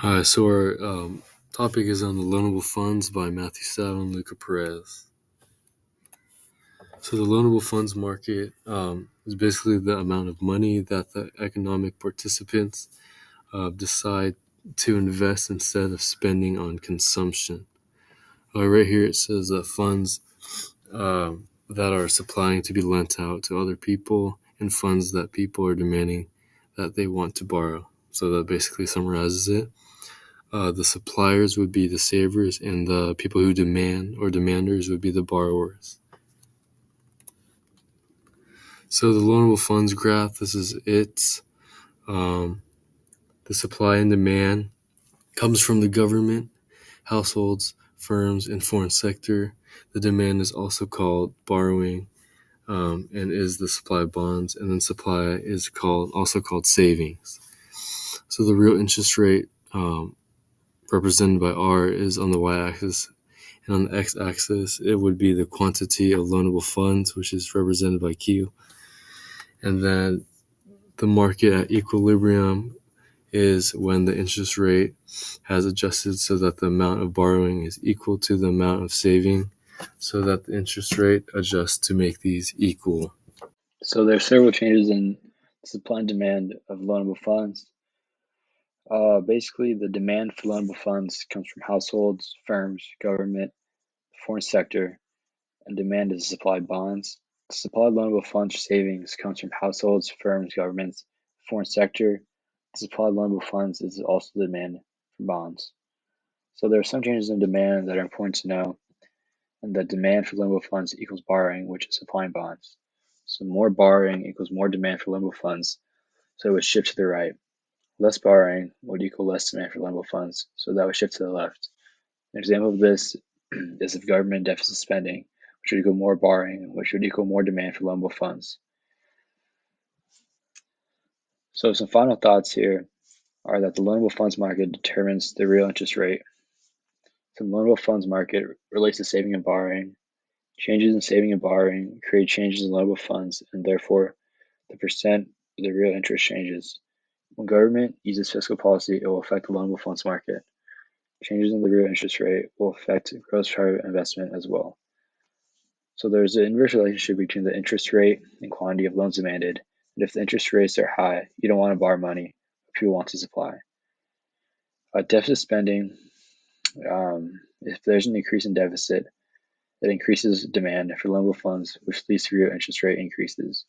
Hi, so our topic is on the Loanable Funds by Matthew Saddle and Luca Perez. So the loanable funds market is basically the amount of money that the economic participants decide to invest instead of spending on consumption. Right here it says that funds that are supplying to be lent out to other people and funds that people are demanding that they want to borrow. So that basically summarizes it. The suppliers would be the savers, and the people who demand or demanders would be the borrowers. So the loanable funds graph, this is it. Um, the supply and demand comes from the government, households, firms, and foreign sector. The demand is also called borrowing, and is the supply of bonds, and then supply is also called savings. So the real interest rate, represented by R, is on the y-axis. And on the x-axis, it would be the quantity of loanable funds, which is represented by Q. And then the market at equilibrium is when the interest rate has adjusted so that the amount of borrowing is equal to the amount of saving, so that the interest rate adjusts to make these equal. So there are several changes in supply and demand of loanable funds. Basically, the demand for loanable funds comes from households, firms, government, foreign sector, and demand is the supply of bonds. The supply of loanable funds for savings comes from households, firms, governments, foreign sector. The supply of loanable funds is also the demand for bonds. So there are some changes in demand that are important to know, and that demand for loanable funds equals borrowing, which is supplying bonds. So more borrowing equals more demand for loanable funds, so it would shift to the right. Less borrowing would equal less demand for loanable funds, so that would shift to the left. An example of this is if government deficit spending, which would equal more borrowing, which would equal more demand for loanable funds. So some final thoughts here are that the loanable funds market determines the real interest rate. So the loanable funds market relates to saving and borrowing. Changes in saving and borrowing create changes in loanable funds, and therefore the percent of the real interest changes. When government uses fiscal policy, it will affect the loanable funds market. Changes in the real interest rate will affect gross private investment as well. So there's an inverse relationship between the interest rate and quantity of loans demanded. And if the interest rates are high, you don't want to borrow money, people want to supply. Deficit spending, if there's an increase in deficit, it increases demand for loanable funds, which leads to real interest rate increases.